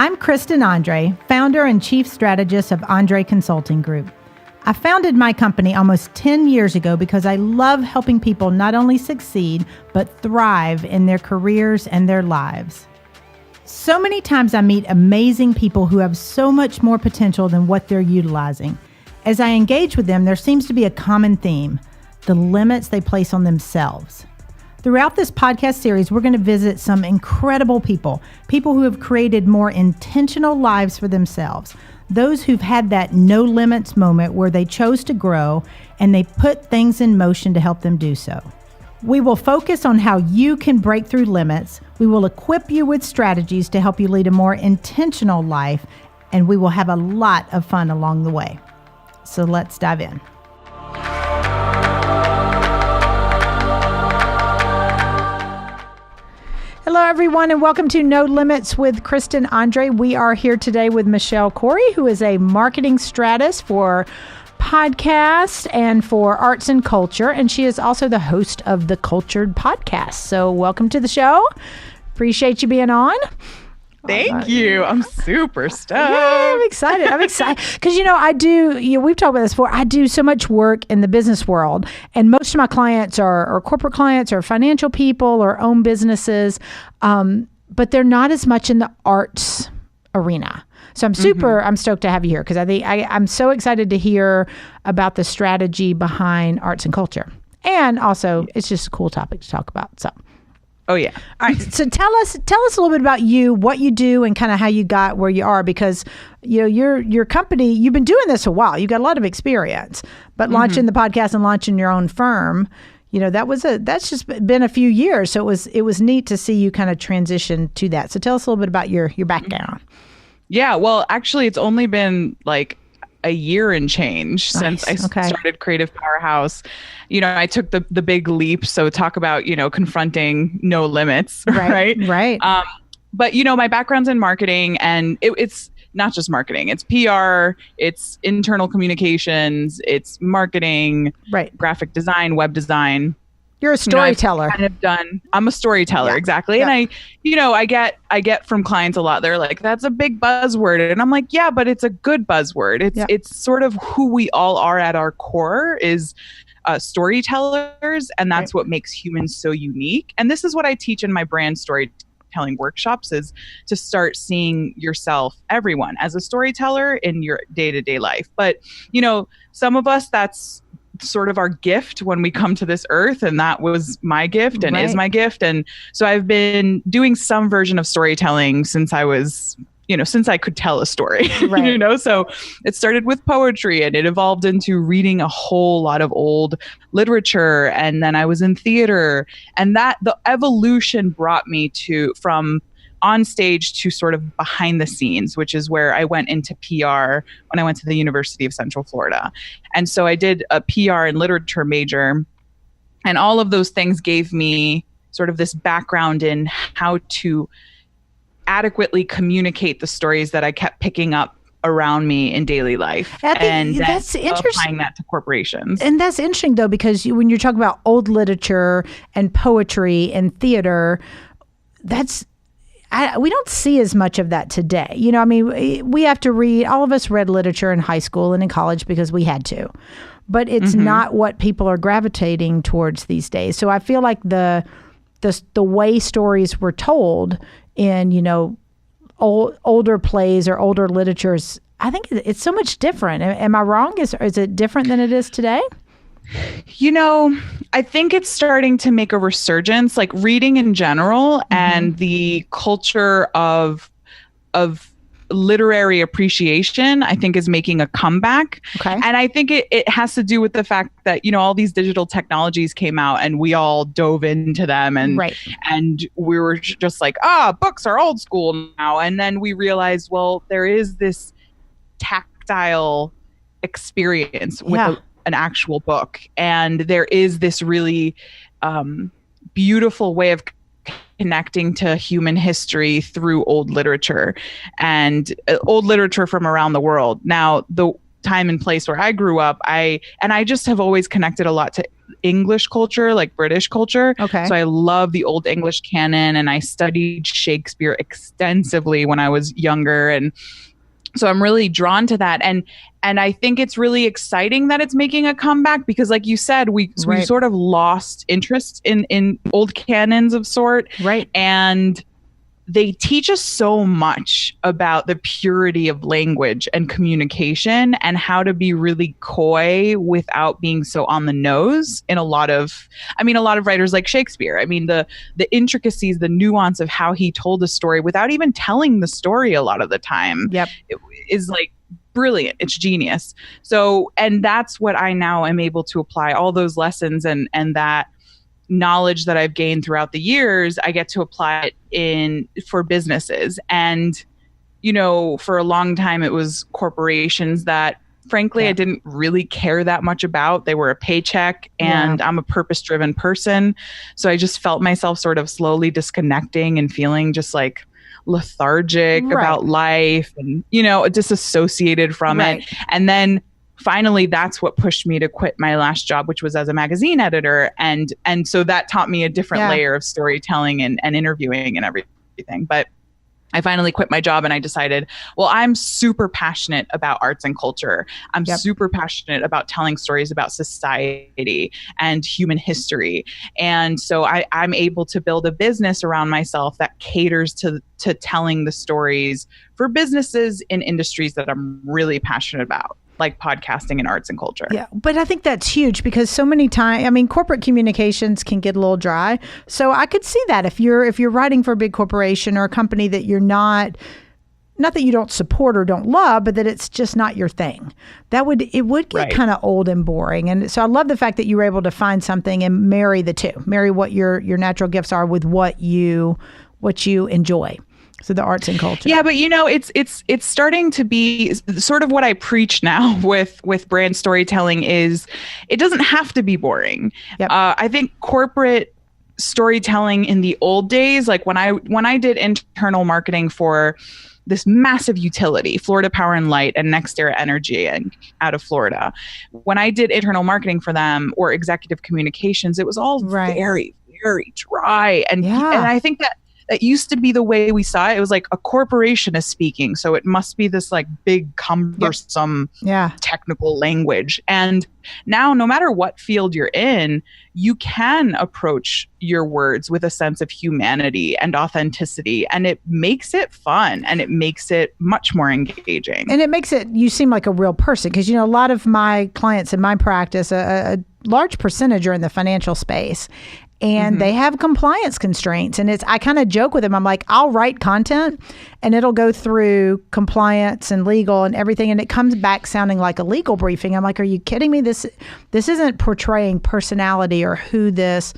I'm Kristen Andre, founder and chief strategist of Andre Consulting Group. I founded my company almost 10 years ago because I love helping people not only succeed, but thrive in their careers and their lives. So many times I meet amazing people who have so much more potential than what they're utilizing. As I engage with them, there seems to be a common theme: the limits they place on themselves. Throughout this podcast series, we're going to visit some incredible people who have created more intentional lives for themselves, those who've had that no limits moment where they chose to grow and they put things in motion to help them do so. We will focus on how you can break through limits. We will equip you with strategies to help you lead a more intentional life, and we will have a lot of fun along the way. So let's dive in. Hello, everyone, and welcome to No Limits with Kristen Andre. We are here today with Michelle Khouri, who is a marketing strategist for podcasts and for arts and culture, and she is also the host of the Cultured Podcast. So welcome to the show. Appreciate you being on. Thank you. I'm super stoked. Yeah, I'm excited. Because, we've talked about this before. I do so much work in the business world, and most of my clients are corporate clients or financial people or own businesses, but they're not as much in the arts arena. So I'm stoked to have you here because I think I'm so excited to hear about the strategy behind arts and culture. And also, it's just a cool topic to talk about. So. Oh, yeah. All right. So tell us a little bit about you, what you do, and kind of how you got where you are, because, your company, you've been doing this a while. You've got a lot of experience, but launching the podcast and launching your own firm, that's just been a few years. So it was neat to see you kind of transition to that. So tell us a little bit about your background. Yeah. Well, actually, it's only been like a year and change since I started Creative Powerhouse. I took the big leap. So talk about, confronting no limits, right? Right. But, my background's in marketing, and it's not just marketing. It's PR, it's internal communications, it's marketing, graphic design, web design. You're a storyteller. I'm a storyteller, exactly. Yeah. And I get from clients a lot. They're like, that's a big buzzword. And I'm like, yeah, but it's a good buzzword. It's sort of who we all are at our core is storytellers. And that's what makes humans so unique. And this is what I teach in my brand storytelling workshops, is to start seeing yourself, everyone, as a storyteller in your day-to-day life. But, some of us, that's sort of our gift when we come to this earth, and that was my gift and is my gift. And so I've been doing some version of storytelling since I was, since I could tell a story, so it started with poetry and it evolved into reading a whole lot of old literature. And then I was in theater, and that the evolution brought me from on stage to sort of behind the scenes, which is where I went into PR when I went to the University of Central Florida. And so I did a PR and literature major, and all of those things gave me sort of this background in how to adequately communicate the stories that I kept picking up around me in daily life, and that's applying that to corporations. And that's interesting, though, because when you're talking about old literature and poetry and theater, we don't see as much of that today. We have to read, all of us read literature in high school and in college because we had to, but it's not what people are gravitating towards these days. So I feel like the way stories were told in, older plays or older literatures, I think it's so much different. Am I wrong? Is it different than it is today? I think it's starting to make a resurgence, like reading in general, and the culture of literary appreciation, I think, is making a comeback. Okay. And I think it has to do with the fact that, all these digital technologies came out and we all dove into them, and we were just like, books are old school now. And then we realized, well, there is this tactile experience with an actual book. And there is this really beautiful way of connecting to human history through old literature, and old literature from around the world. Now, time and place where I grew up, I just have always connected a lot to English culture, like British culture. Okay. So I love the old English canon, and I studied Shakespeare extensively when I was younger. And so I'm really drawn to that. And I think it's really exciting that it's making a comeback because, like you said, we sort of lost interest in old canons of sort. Right. And they teach us so much about the purity of language and communication and how to be really coy without being so on the nose in a lot of writers like Shakespeare. I mean, the intricacies, the nuance of how he told a story without even telling the story a lot of the time is like brilliant. It's genius. So, and that's what I now am able to apply, all those lessons and that knowledge that I've gained throughout the years, I get to apply it for businesses. And, you know, for a long time, it was corporations that, frankly, I didn't really care that much about. They were a paycheck, and I'm a purpose-driven person. So I just felt myself sort of slowly disconnecting and feeling just like lethargic about life and, you know, disassociated from it. And then finally, that's what pushed me to quit my last job, which was as a magazine editor. And so that taught me a different layer of storytelling and interviewing and everything. But I finally quit my job and I decided, well, I'm super passionate about arts and culture. I'm super passionate about telling stories about society and human history. And so I'm able to build a business around myself that caters to telling the stories for businesses in industries that I'm really passionate about, like podcasting and arts and culture. Yeah, but I think that's huge because so many times, I mean, corporate communications can get a little dry. So I could see that if you're writing for a big corporation or a company that you're not that you don't support or don't love, but that it's just not your thing. It would get kind of old and boring. And so I love the fact that you were able to find something and marry the two, marry what your natural gifts are with what you enjoy. So the arts and culture. Yeah, but you know, it's starting to be sort of what I preach now with brand storytelling is it doesn't have to be boring. I think corporate storytelling in the old days, like when I did internal marketing for this massive utility, Florida Power and Light and NextEra Energy and out of Florida, when I did internal marketing for them or executive communications, it was all very, very dry. And I think that used to be the way we saw it. It was like a corporation is speaking, so it must be this like big, cumbersome, technical language. And now, no matter what field you're in, you can approach your words with a sense of humanity and authenticity, and it makes it fun and it makes it much more engaging. And it makes you seem like a real person because, you know, a lot of my clients in my practice, a large percentage are in the financial space. And they have compliance constraints. And I kind of joke with them. I'm like, I'll write content and it'll go through compliance and legal and everything. And it comes back sounding like a legal briefing. I'm like, are you kidding me? This isn't portraying personality or who this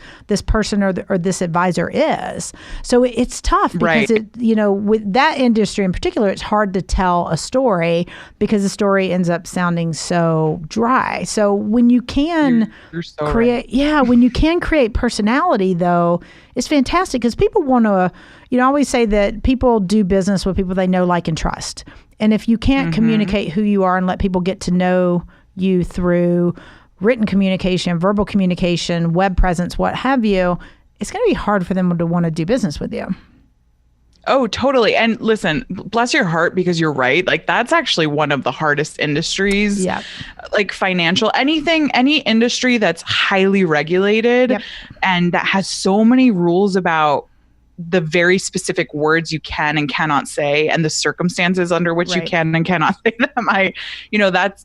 person or this advisor is. So it's tough because with that industry in particular, it's hard to tell a story because the story ends up sounding so dry. So when you can when you can create personality, though, it's fantastic because people want to, I always say that people do business with people they know, like, and trust. And if you can't communicate who you are and let people get to know you through written communication, verbal communication, web presence, what have you, it's going to be hard for them to want to do business with you. Oh, totally. And listen, bless your heart, because you're right. Like, that's actually one of the hardest industries, like financial, any industry that's highly regulated and that has so many rules about the very specific words you can and cannot say and the circumstances under which you can and cannot say them.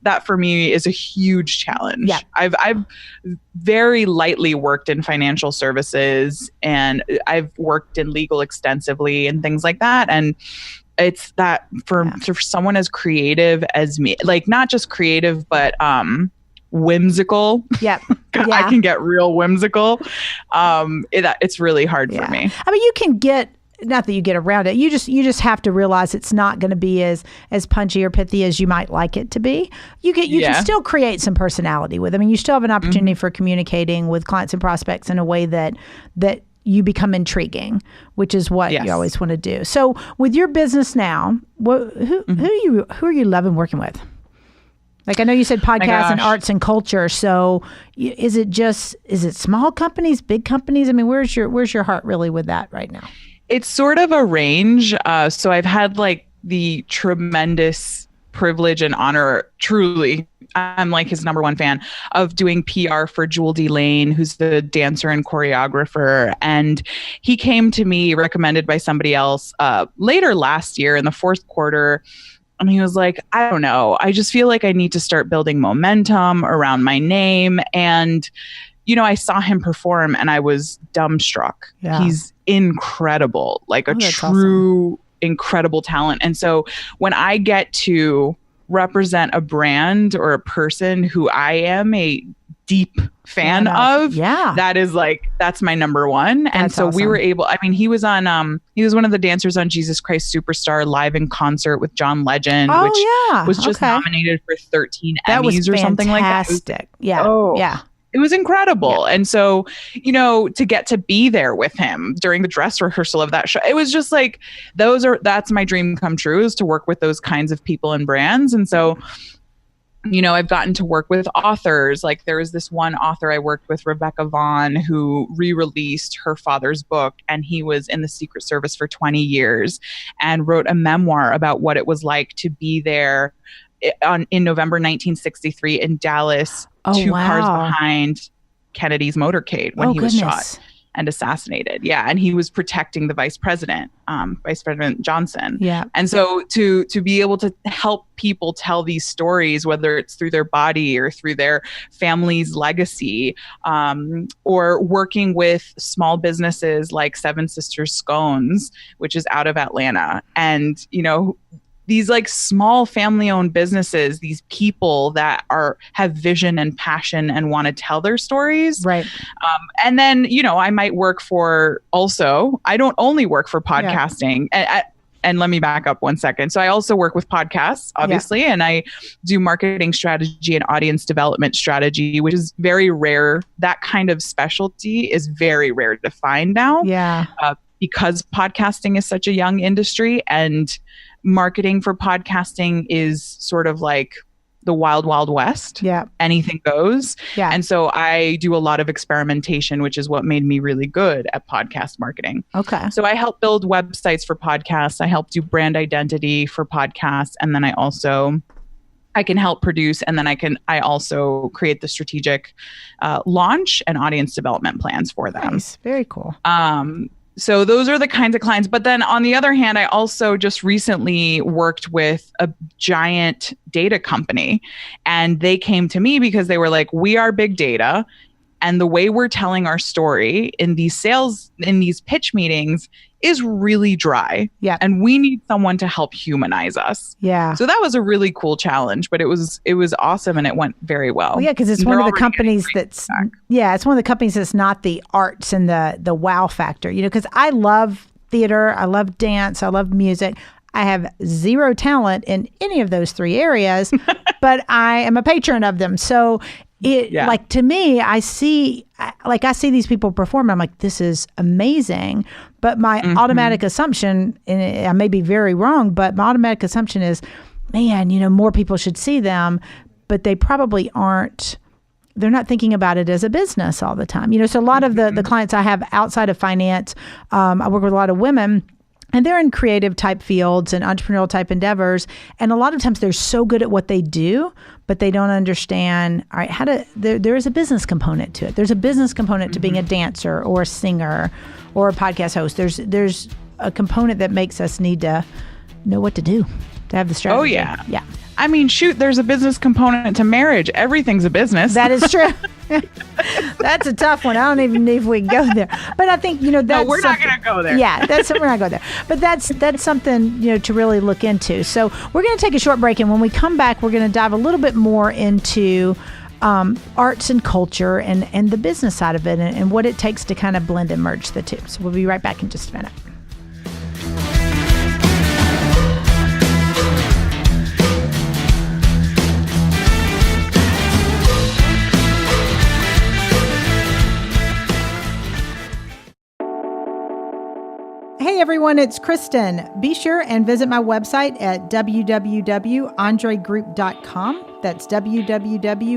That for me is a huge challenge. Yeah. I've very lightly worked in financial services and I've worked in legal extensively and things like that. And it's that for someone as creative as me, like not just creative, but whimsical. I can get real whimsical. It's really hard for me. I mean, you can get, not that you get around it, you just have to realize it's not going to be as punchy or pithy as you might like it to be. You can still create some personality with it. I mean, you still have an opportunity for communicating with clients and prospects in a way that you become intriguing, which is what you always want to do. So with your business now, who are you loving working with? Like I know you said podcasts and arts and culture. So is it small companies, big companies? I mean, where's your heart really with that right now? It's sort of a range. So I've had like the tremendous privilege and honor, truly, I'm like his number one fan, of doing PR for Jewel D. Lane, who's the dancer and choreographer. And he came to me recommended by somebody else later last year in the fourth quarter. And he was like, I don't know. I just feel like I need to start building momentum around my name. And, I saw him perform and I was dumbstruck. Yeah. He's incredible, like a true, awesome, incredible talent. And so when I get to represent a brand or a person who I am a deep fan of, that's my number one. And so we were able, he was on, he was one of the dancers on Jesus Christ Superstar live in concert with John Legend, which was just nominated for 13 Emmys or something like that. Fantastic. Yeah. It was incredible. Yeah. And so, to get to be there with him during the dress rehearsal of that show, it was just like, that's my dream come true, is to work with those kinds of people and brands. And so, I've gotten to work with authors. Like there was this one author I worked with, Rebecca Vaughn, who re-released her father's book, and he was in the Secret Service for 20 years and wrote a memoir about what it was like to be there in November 1963 in Dallas, cars behind Kennedy's motorcade when he was shot and assassinated. Yeah. And he was protecting the Vice President Johnson. Yeah. And so to be able to help people tell these stories, whether it's through their body or through their family's legacy, or working with small businesses like Seven Sisters Scones, which is out of Atlanta. And, these like small family-owned businesses, these people that have vision and passion and want to tell their stories. Right. And then, I might work for I don't only work for podcasting. Yeah. And let me back up one second. So I also work with podcasts, obviously, and I do marketing strategy and audience development strategy, which is very rare. That kind of specialty is very rare to find now. Yeah. Because podcasting is such a young industry, and marketing for podcasting is sort of like the wild, wild west. Yeah. Anything goes. Yeah. And so I do a lot of experimentation, which is what made me really good at podcast marketing. Okay. So I help build websites for podcasts. I help do brand identity for podcasts. And then I can help produce, and then I also create the strategic launch and audience development plans for them. Nice. Very cool. So those are the kinds of clients. But then on the other hand, I also just recently worked with a giant data company, and they came to me because they were like, we are big data. And the way we're telling our story in these pitch meetings is really dry. Yeah. And we need someone to help humanize us. Yeah. So that was a really cool challenge, but it was awesome, and it went very well. Because it's one of the companies it's one of the companies that's not the arts and the wow factor, because I love theater, I love dance, I love music. I have zero talent in any of those three areas, but I am a patron of them. So like to me, I see these people perform. I'm like, this is amazing. But my automatic assumption, and I may be very wrong, but my automatic assumption is, man, more people should see them, but they probably aren't. They're not thinking about it as a business all the time. So a lot of the clients I have outside of finance, I work with a lot of women. And they're in creative type fields and entrepreneurial type endeavors. And a lot of times they're so good at what they do, but they don't understand, all right, there is a business component to it. There's a business component to being a dancer or a singer or a podcast host. There's a component that makes us need to know what to do, to have the strategy. Oh, yeah. Yeah. I mean, shoot, there's a business component to marriage. Everything's a business. That is true. That's a tough one. I don't even know if we can go there. But I think, that's no, we're not going to go there. Yeah, we're not going there. But that's something, to really look into. So we're going to take a short break. And when we come back, we're going to dive a little bit more into arts and culture and the business side of it and what it takes to kind of blend and merge the two. So we'll be right back in just a minute. Hey everyone, it's Kristen. Be sure and visit my website at www.andregroup.com. That's www.andree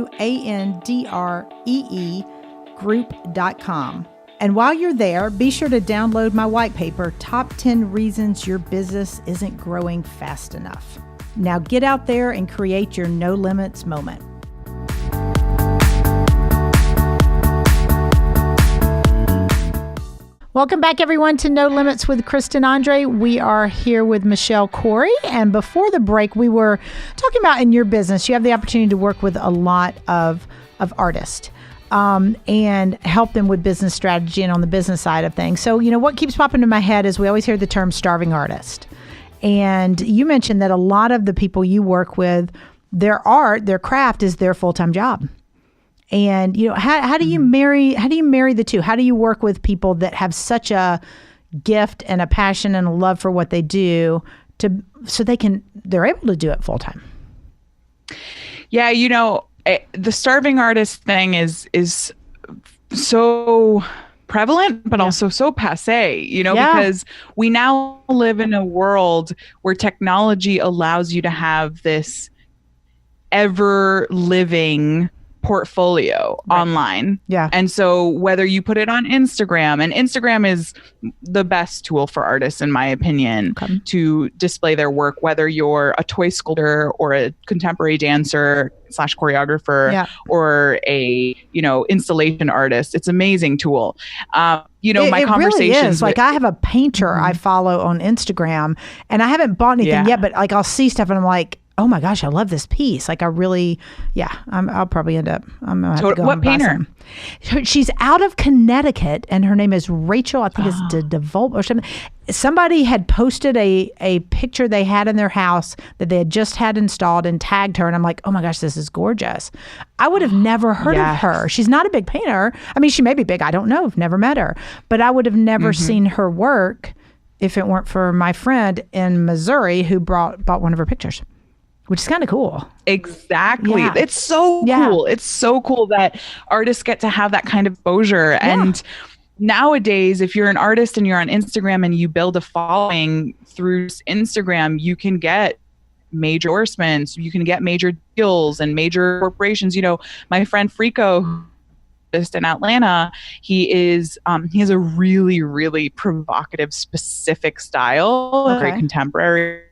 group.com. And while you're there, be sure to download my white paper, Top 10 Reasons Your Business Isn't Growing Fast Enough. Now get out there and create your no limits moment. Welcome back, everyone, to No Limits with Kristen Andre. We are here with Michelle Khouri. And before the break, we were talking about in your business, you have the opportunity to work with a lot of artists and help them with business strategy and on the business side of things. So, what keeps popping into my head is we always hear the term starving artist. And you mentioned that a lot of the people you work with, their art, their craft is their full-time job. And how do you marry the two? How do you work with people that have such a gift and a passion and a love for what they do so they're able to do it full time? Yeah, the starving artist thing is so prevalent, but also so passé, because we now live in a world where technology allows you to have this ever living portfolio online. Yeah. And so whether you put it on Instagram, and Instagram is the best tool for artists, in my opinion, to display their work, whether you're a toy sculptor or a contemporary dancer / choreographer or a, installation artist. It's an amazing tool. My conversations really is. Like, I have a painter I follow on Instagram, and I haven't bought anything yet, but like I'll see stuff and I'm like, oh my gosh, I love this piece. Like, I really, I'll probably end up, I'm going to have to go. What painter? She's out of Connecticut, and her name is Rachel. I think it's DeVolp or something. Somebody had posted a picture they had in their house that they had just had installed and tagged her. And I'm like, oh my gosh, this is gorgeous. I would have never heard of her. She's not a big painter. I mean, she may be big. I don't know. I've never met her. But I would have never seen her work if it weren't for my friend in Missouri who bought one of her pictures. Which is kind of cool. Exactly. Yeah. It's so cool. It's so cool that artists get to have that kind of exposure. Yeah. And nowadays, if you're an artist and you're on Instagram and you build a following through Instagram, you can get major endorsements, you can get major deals and major corporations. My friend Frico in Atlanta, he has a really, really provocative, specific style, very contemporary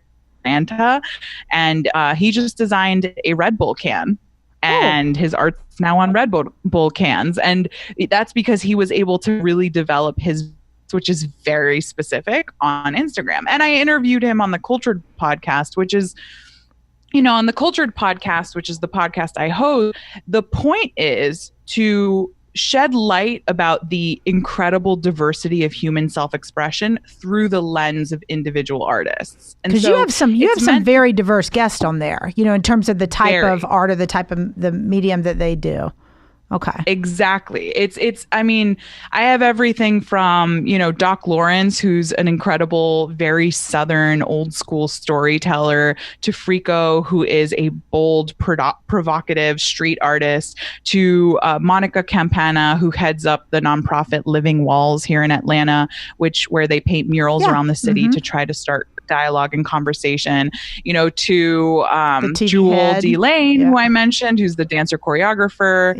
Atlanta, and he just designed a Red Bull can, and his art's now on Red Bull cans, and that's because he was able to really develop his, which is very specific, on Instagram. And I interviewed him on the Cultured podcast, which is, on the Cultured podcast, which is the podcast I host. The point is to shed light about the incredible diversity of human self-expression through the lens of individual artists. And because you have some very diverse guests on there, in terms of the type of art or the type of the medium that they do. Okay. Exactly. I mean, I have everything from, Doc Lawrence, who's an incredible, very Southern, old school storyteller, to Frico, who is a bold, provocative street artist, to Monica Campana, who heads up the nonprofit Living Walls here in Atlanta, where they paint murals around the city to try to start dialogue and conversation, to Jewel D. Lane, who I mentioned, who's the dancer choreographer,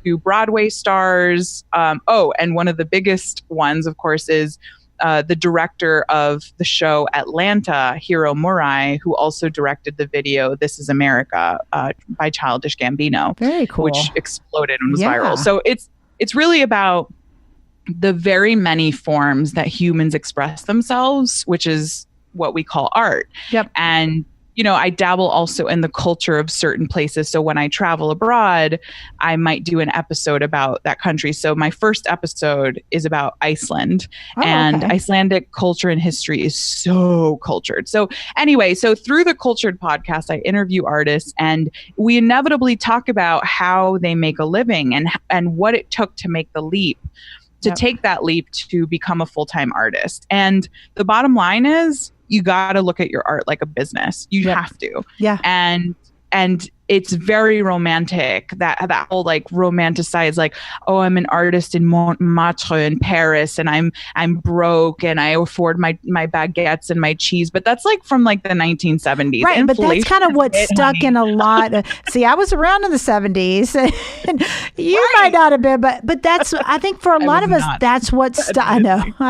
to Broadway stars. And one of the biggest ones, of course, is the director of the show Atlanta, Hiro Murai, who also directed the video This Is America by Childish Gambino. Very cool. Which exploded and was viral. So it's really about the very many forms that humans express themselves, which is what we call art. And I dabble also in the culture of certain places. So when I travel abroad, I might do an episode about that country. So my first episode is about Iceland, and Icelandic culture and history is so cultured. So anyway, through the Cultured podcast, I interview artists, and we inevitably talk about how they make a living and what it took to make the leap, to take that leap to become a full-time artist. And the bottom line is, you got to look at your art like a business. You have to. Yeah. And it's very romantic, that whole like romanticized, like, oh, I'm an artist in Montmartre in Paris, and I'm broke and I afford my baguettes and my cheese. But that's like from like the 1970s. Right. Inflation, but that's kind of what stuck in a lot of, see, I was around in the 70s and you might not have been, but that's, I think for a lot of us, that's what stuck. I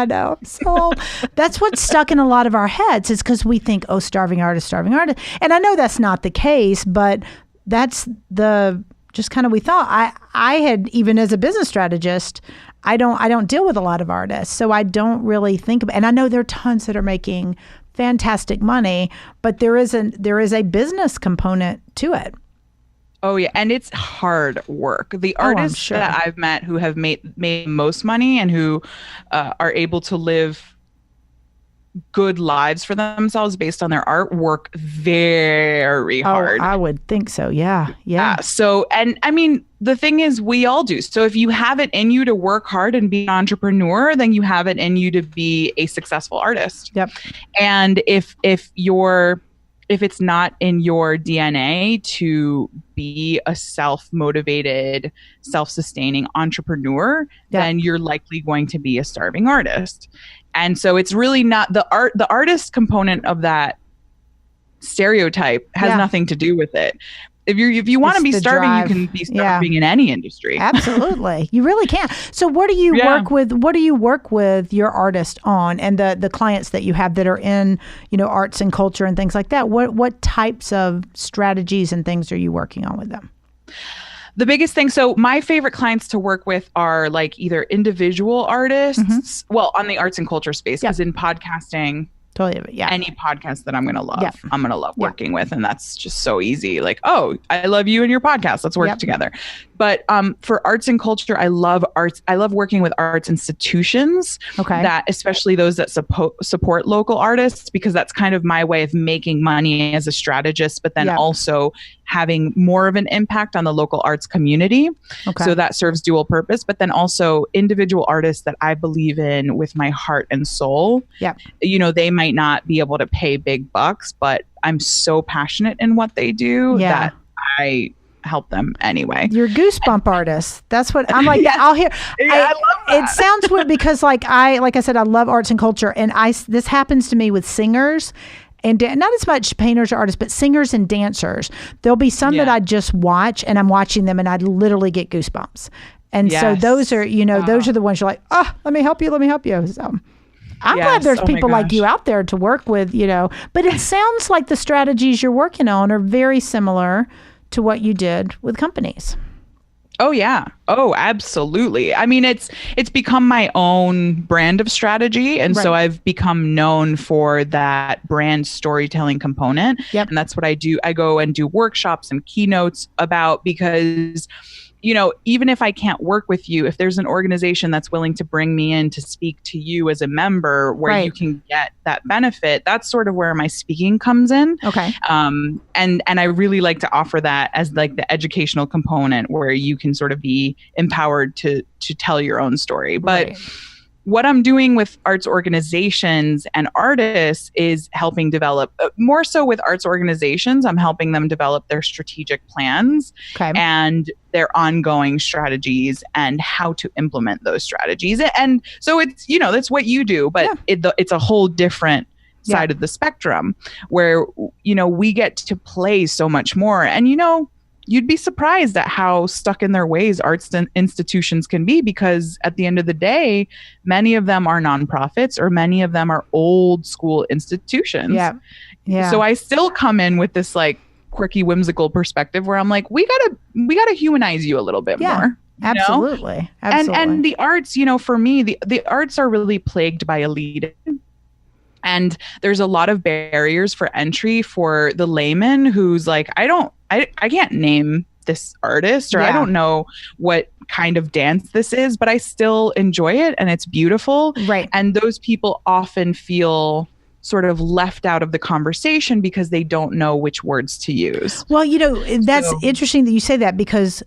know. So that's what stuck in a lot of our heads, is because we think, oh, starving artist. And I know that's not the case, but that's just kind of, we thought. I had, even as a business strategist, I don't deal with a lot of artists, so I don't really think about, and I know there are tons that are making fantastic money, but there is a business component to it. Oh yeah, and it's hard work. The artists that I've met who have made most money and who are able to live good lives for themselves based on their art work very hard. I would think so. Yeah. So, and I mean, the thing is, we all do. So if you have it in you to work hard and be an entrepreneur, then you have it in you to be a successful artist. Yep. And if it's not in your DNA to be a self-motivated, self-sustaining entrepreneur, then you're likely going to be a starving artist. And so it's really not the artist component of that stereotype has nothing to do with it. If you want to be starving, you can be starving in any industry. Absolutely. You really can. So what do you work with? What do you work with your artist on, and the clients that you have that are in, arts and culture and things like that? What types of strategies and things are you working on with them? The biggest thing, so my favorite clients to work with are like either individual artists, well, on the arts and culture space, because in podcasting, any podcast that I'm going to love, I'm going to love working with. And that's just so easy. Like, oh, I love you and your podcast. Let's work together. But for arts and culture, I love arts. I love working with arts institutions, that especially those that support local artists, because that's kind of my way of making money as a strategist, but then also having more of an impact on the local arts community. So that serves dual purpose, but then also individual artists that I believe in with my heart and soul. They might not be able to pay big bucks, but I'm so passionate in what they do that I help them anyway. You're goosebump artist. That's what I'm like. I'll hear. I love that. It sounds weird because like I said, I love arts and culture, and this happens to me with singers. And not as much painters or artists, but singers and dancers. There'll be some that I just watch, and I'm watching them, and I literally get goosebumps. And so those are, those are the ones you're like, oh, let me help you. So I'm glad there's people like you out there to work with, But it sounds like the strategies you're working on are very similar to what you did with companies. Oh, yeah. Oh, absolutely. I mean, it's become my own brand of strategy. And so I've become known for that brand storytelling component. And that's what I do. I go and do workshops and keynotes about, because even if I can't work with you, if there's an organization that's willing to bring me in to speak to you as a member where you can get that benefit, that's sort of where my speaking comes in. And I really like to offer that as like the educational component where you can sort of be empowered to tell your own story. But what I'm doing with arts organizations and artists is helping develop, more so with arts organizations, I'm helping them develop their strategic plans and their ongoing strategies and how to implement those strategies. And so it's, that's what you do, but it's a whole different side of the spectrum where, we get to play so much more. And, you'd be surprised at how stuck in their ways arts institutions can be, because at the end of the day, many of them are nonprofits or many of them are old school institutions. So I still come in with this like quirky, whimsical perspective where I'm like, we gotta humanize you a little bit more. Absolutely. And the arts, for me, the arts are really plagued by elitism. And there's a lot of barriers for entry for the layman who's like, I can't name this artist, or I don't know what kind of dance this is, but I still enjoy it and it's beautiful. And those people often feel sort of left out of the conversation because they don't know which words to use. Well, that's interesting that you say that, because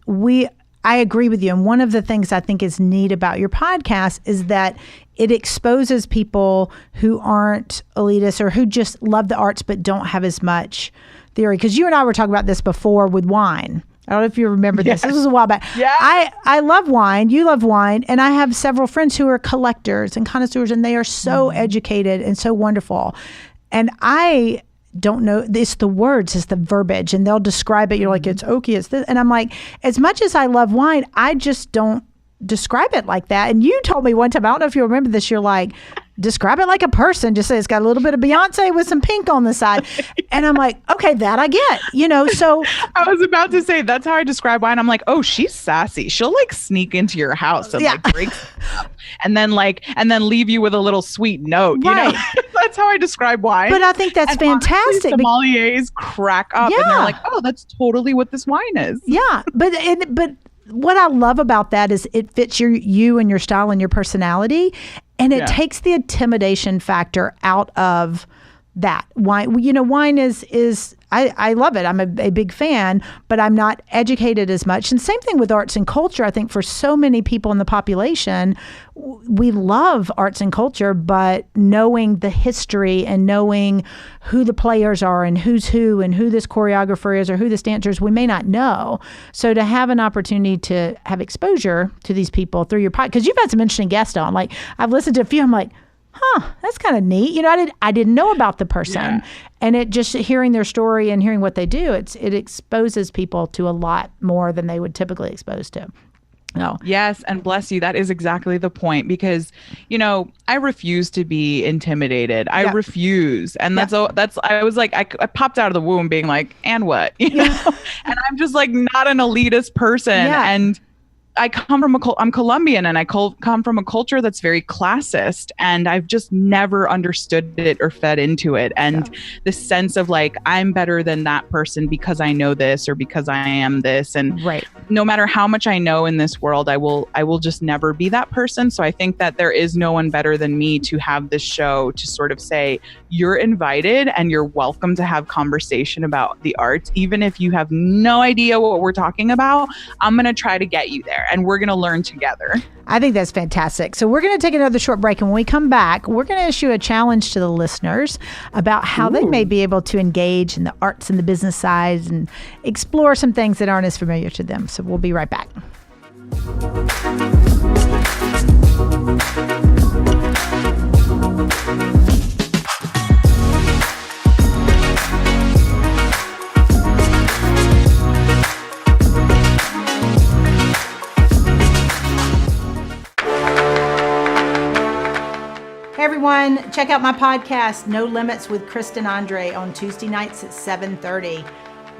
I agree with you. And one of the things I think is neat about your podcast is that it exposes people who aren't elitist or who just love the arts but don't have as much theory, because you and I were talking about this before with wine. I don't know if you remember this. This was a while back. Yeah. I love wine. You love wine. And I have several friends who are collectors and connoisseurs, and they are so educated and so wonderful. And I don't know. It's the words, it's the verbiage, and they'll describe it. You're like, it's oaky, it's this. And I'm like, as much as I love wine, I just don't describe it like that. And you told me one time, I don't know if you remember this, you're like, describe it like a person. Just say it's got a little bit of Beyonce with some pink on the side. And I'm like, okay, that I get, so. I was about to say, that's how I describe wine. I'm like, oh, she's sassy. She'll like sneak into your house and like break stuff and then leave you with a little sweet note. Right. That's how I describe wine. But I think that's fantastic. Honestly, sommeliers crack up and they're like, oh, that's totally what this wine is. Yeah. But what I love about that is it fits you and your style and your personality, and it takes the intimidation factor out of that. Wine is I love it. I'm a big fan, but I'm not educated as much. And same thing with arts and culture. I think for so many people in the population, we love arts and culture, but knowing the history and knowing who the players are and who's who and who this choreographer is or who this dancer is, we may not know. So to have an opportunity to have exposure to these people through your podcast, because you've had some interesting guests on. Like I've listened to a few, I'm like, that's kind of neat. I didn't know about the person, and it just hearing their story and hearing what they do, it exposes people to a lot more than they would typically expose to. No. Yes, and bless you. That is exactly the point, because I refuse to be intimidated. I refuse, and that's I was like, I popped out of the womb being like, and what, and I'm just like not an elitist person, and I I'm Colombian, and I come from a culture that's very classist, and I've just never understood it or fed into it. And this sense of like, I'm better than that person because I know this or because I am this. And no matter how much I know in this world, I will just never be that person. So I think that there is no one better than me to have this show to sort of say, you're invited and you're welcome to have conversation about the arts. Even if you have no idea what we're talking about, I'm going to try to get you there. And we're going to learn together. I think that's fantastic. So we're going to take another short break. And when we come back, we're going to issue a challenge to the listeners about how they may be able to engage in the arts and the business side and explore some things that aren't as familiar to them. So we'll be right back. Hey everyone, check out my podcast, No Limits with Kristen Andre, on Tuesday nights at 7:30.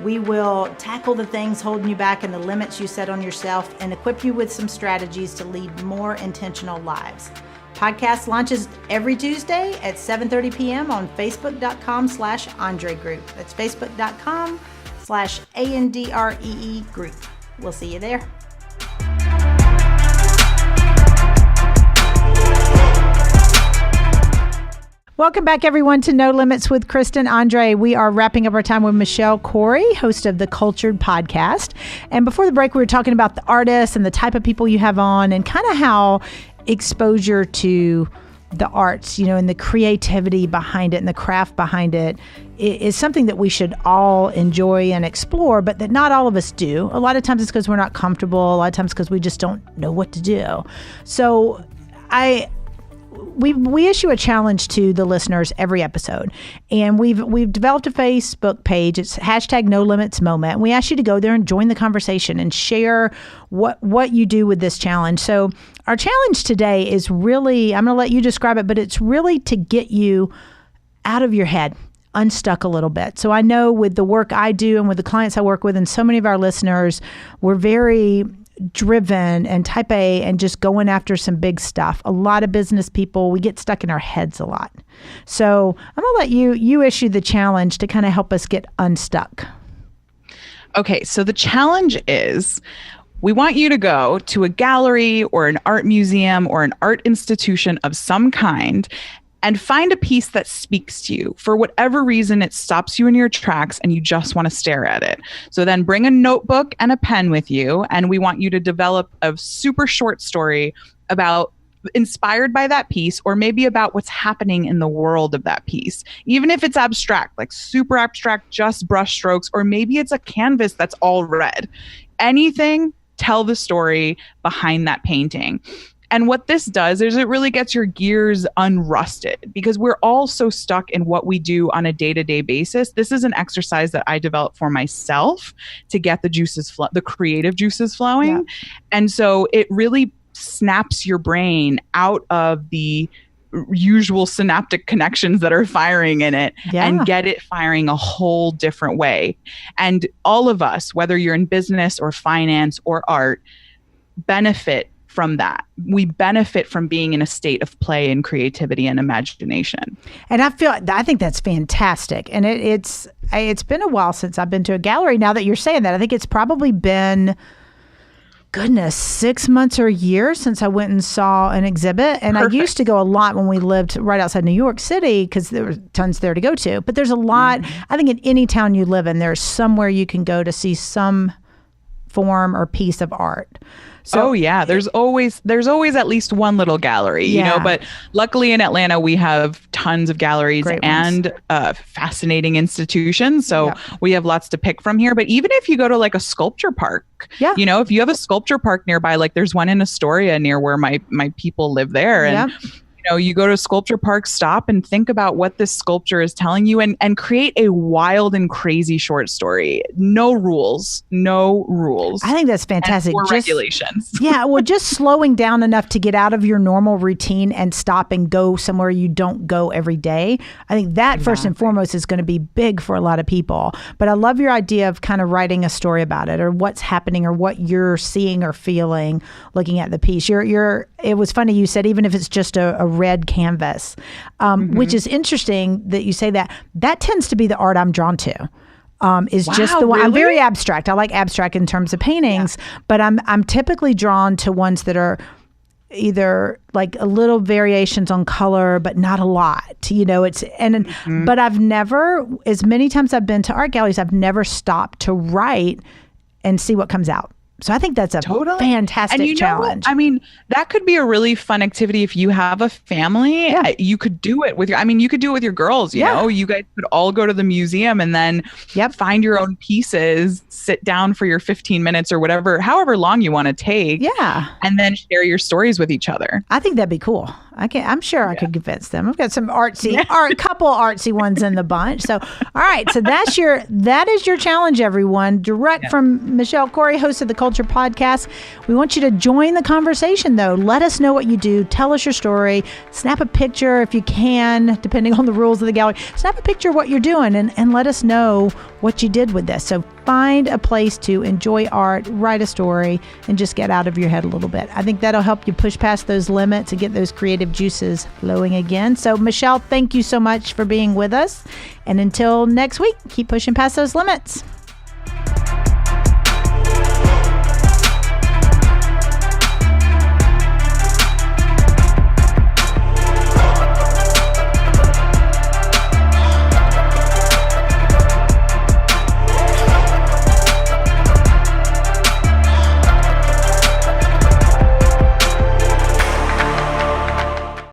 We will tackle the things holding you back and the limits you set on yourself and equip you with some strategies to lead more intentional lives. Podcast launches every Tuesday at 7:30 p.m. on facebook.com/Andre Group. That's facebook.com/ANDREE Group. We'll see you there. Welcome back, everyone, to No Limits with Kristen Andre. We are wrapping up our time with Michelle Khouri, host of the Cultured Podcast. And before the break, we were talking about the artists and the type of people you have on and kind of how exposure to the arts, and the creativity behind it and the craft behind it is something that we should all enjoy and explore, but that not all of us do. A lot of times it's because we're not comfortable. A lot of times because we just don't know what to do. So we issue a challenge to the listeners every episode, and we've developed a Facebook page. It's #NoLimitsMoment. And we ask you to go there and join the conversation and share what you do with this challenge. So our challenge today is really, I'm going to let you describe it, but it's really to get you out of your head, unstuck a little bit. So I know with the work I do and with the clients I work with and so many of our listeners, we're very driven and type A and just going after some big stuff. A lot of business people, we get stuck in our heads a lot. So I'm going to let you issue the challenge to kind of help us get unstuck. Okay, so the challenge is we want you to go to a gallery or an art museum or an art institution of some kind and find a piece that speaks to you. For whatever reason, it stops you in your tracks and you just want to stare at it. So then bring a notebook and a pen with you, and we want you to develop a super short story about inspired by that piece, or maybe about what's happening in the world of that piece. Even if it's abstract, like super abstract, just brush strokes, or maybe it's a canvas that's all red. Anything, tell the story behind that painting. And what this does is it really gets your gears unrusted, because we're all so stuck in what we do on a day-to-day basis. This is an exercise that I developed for myself to get the creative juices flowing. Yeah. And so it really snaps your brain out of the usual synaptic connections that are firing in it and get it firing a whole different way. And all of us, whether you're in business or finance or art, benefit from that. We benefit from being in a state of play and creativity and imagination. And I think that's fantastic. And it's been a while since I've been to a gallery. Now that you're saying that, I think it's probably been, 6 months or a year since I went and saw an exhibit. And Perfect. I used to go a lot when we lived right outside New York City, because there were tons there to go to. But there's a lot, I think in any town you live in, there's somewhere you can go to see some form or piece of art. So, there's always at least one little gallery, you know, but luckily in Atlanta, we have tons of galleries and fascinating institutions. So we have lots to pick from here. But even if you go to like a sculpture park, you know, if you have a sculpture park nearby, like there's one in Astoria near where my people live there. And you know, you go to a sculpture park, stop and think about what this sculpture is telling you, and create a wild and crazy short story. No rules. I think that's fantastic. And regulations. Well, just slowing down enough to get out of your normal routine and stop and go somewhere you don't go every day. I think that first and foremost is going to be big for a lot of people. But I love your idea of kind of writing a story about it, or what's happening, or what you're seeing or feeling looking at the piece. It was funny you said, even if it's just a red canvas, which is interesting that you say that. That tends to be the art I'm drawn to. Just the one. Really? I'm very abstract. I like abstract in terms of paintings, but I'm typically drawn to ones that are either like a little variations on color, but not a lot. You know, but I've never, as many times I've been to art galleries, I've never stopped to write and see what comes out. So I think that's a fantastic challenge. I mean, that could be a really fun activity if you have a family. Yeah. You could do it with your girls, you know. You guys could all go to the museum and then find your own pieces, sit down for your 15 minutes or whatever, however long you want to take. Yeah. And then share your stories with each other. I think that'd be cool. I'm sure I could convince them. I've got some couple artsy ones in the bunch. So, all right. So that is your challenge, everyone. Direct from Michelle Khouri, host of the Culture Podcast. We want you to join the conversation, though. Let us know what you do. Tell us your story. Snap a picture if you can, depending on the rules of the gallery. Snap a picture of what you're doing and let us know what you did with this. So find a place to enjoy art, write a story, and just get out of your head a little bit. I think that'll help you push past those limits and get those creative juices flowing again. So Michelle, thank you so much for being with us. And until next week, keep pushing past those limits.